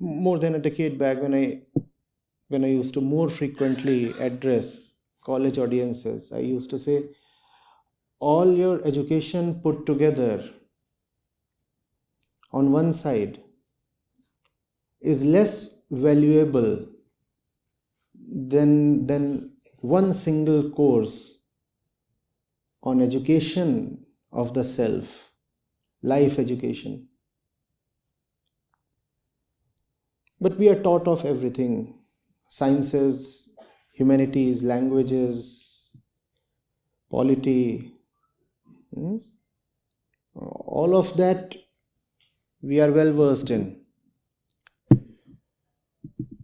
more than a decade back, when I used to more frequently address college audiences, I used to say, all your education put together on one side is less valuable than one single course on education of the self, life education. But we are taught of everything: sciences, humanities, languages, polity. All of that we are well versed in.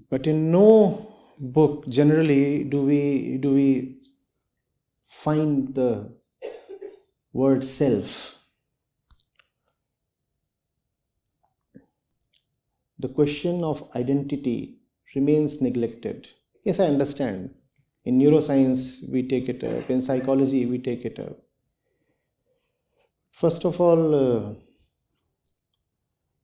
But in no book generally do we find the word self. The question of identity remains neglected. Yes, I understand. In neuroscience we take it up, in psychology we take it up. First of all,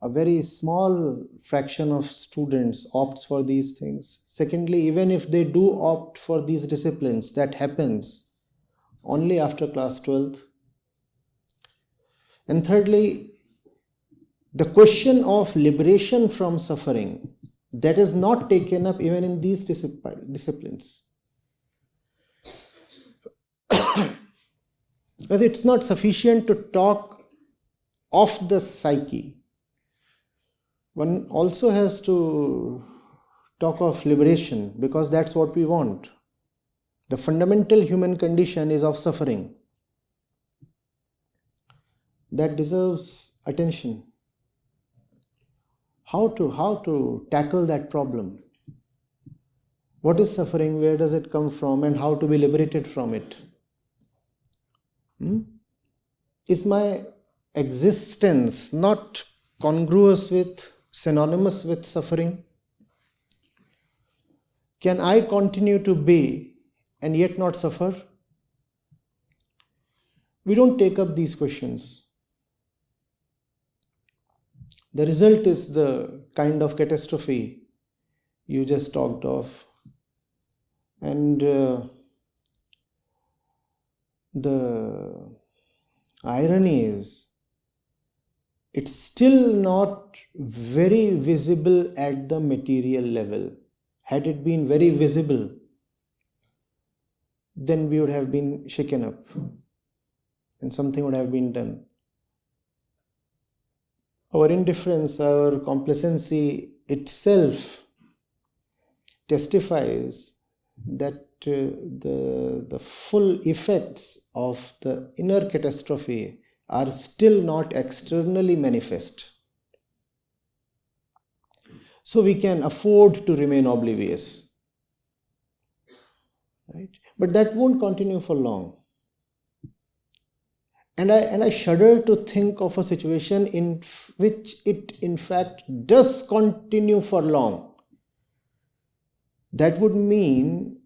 a very small fraction of students opts for these things. Secondly, even if they do opt for these disciplines, that happens only after class 12th. And thirdly, the question of liberation from suffering, that is not taken up even in these disciplines. Because it's not sufficient to talk of the psyche. One also has to talk of liberation, because that's what we want. The fundamental human condition is of suffering. That deserves attention. How to tackle that problem? What is suffering? Where does it come from? And how to be liberated from it? Is my existence not congruous with, synonymous with suffering? Can I continue to be and yet not suffer? We don't take up these questions. The result is the kind of catastrophe you just talked of. And the irony is, it's still not very visible at the material level. Had it been very visible, then we would have been shaken up and something would have been done. Our indifference, our complacency itself testifies that the full effects of the inner catastrophe are still not externally manifest. So we can afford to remain oblivious, right? But that won't continue for long. And I shudder to think of a situation in which it in fact does continue for long. That would mean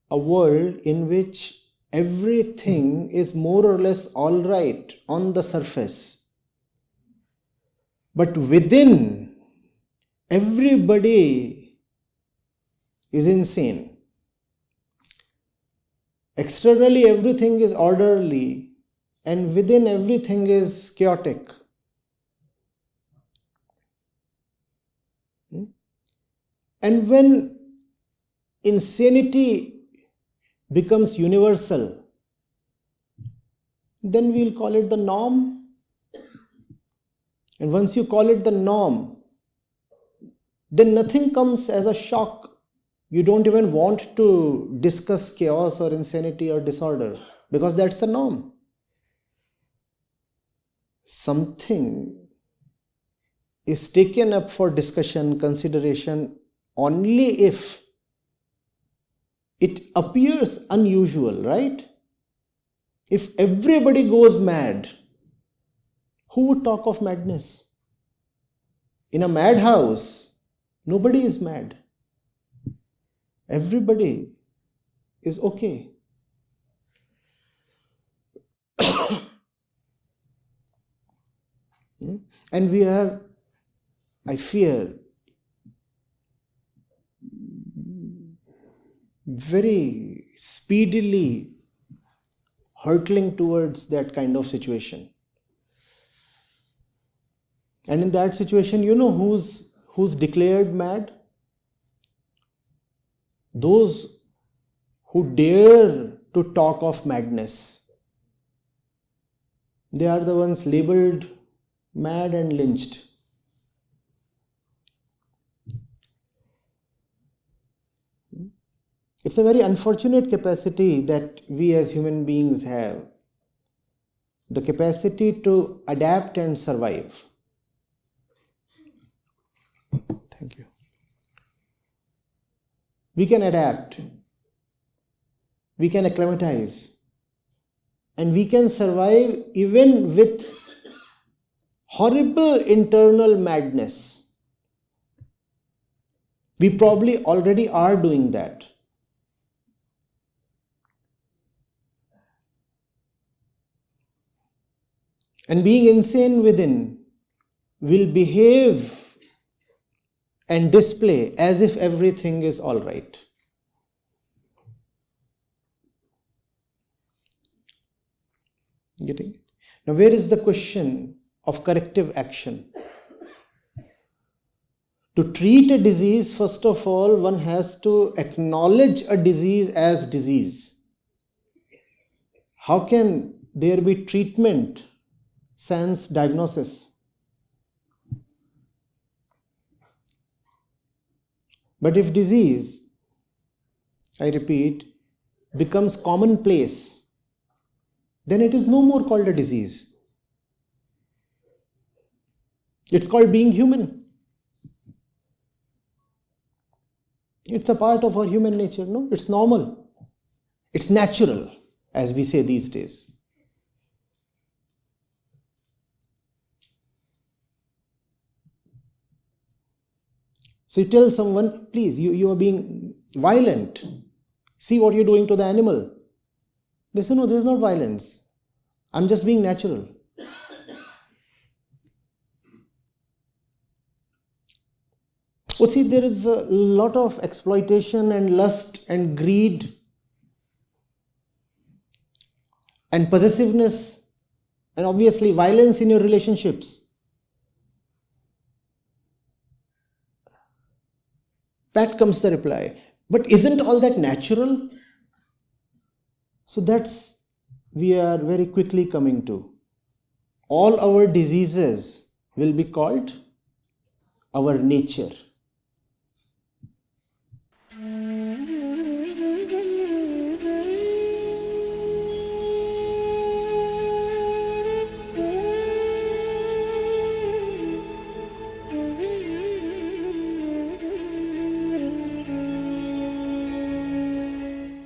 a world in which everything is more or less all right on the surface, but within, everybody is insane. Externally, everything is orderly, and within, everything is chaotic. And when insanity becomes universal, then we'll call it the norm. And once you call it the norm, then nothing comes as a shock. You don't even want to discuss chaos or insanity or disorder, because that's the norm. Something is taken up for discussion, consideration, only if it appears unusual, right? If everybody goes mad, who would talk of madness? In a madhouse, nobody is mad. Everybody is okay. And we are, I fear, very speedily hurtling towards that kind of situation. And in that situation, you know who's declared mad? Those who dare to talk of madness. They are the ones labeled mad and lynched. It's a very unfortunate capacity that we as human beings have. The capacity to adapt and survive. Thank you. We can adapt. We can acclimatize. And we can survive even with horrible internal madness. We probably already are doing that. And being insane within will behave and display as if everything is all right. Getting it? Now, where is the question of corrective action? To treat a disease, first of all, one has to acknowledge a disease as disease. How can there be treatment sans diagnosis? But if disease, I repeat, becomes commonplace, then it is no more called a disease. It's called being human. It's a part of our human nature, no? It's normal. It's natural, as we say these days. So you tell someone, please, you are being violent. See what you're doing to the animal. They say, no, this is not violence. I'm just being natural. Oh, see, there is a lot of exploitation and lust and greed and possessiveness and obviously violence in your relationships. Back comes the reply. But isn't all that natural? So that's we are very quickly coming to. All our diseases will be called our nature.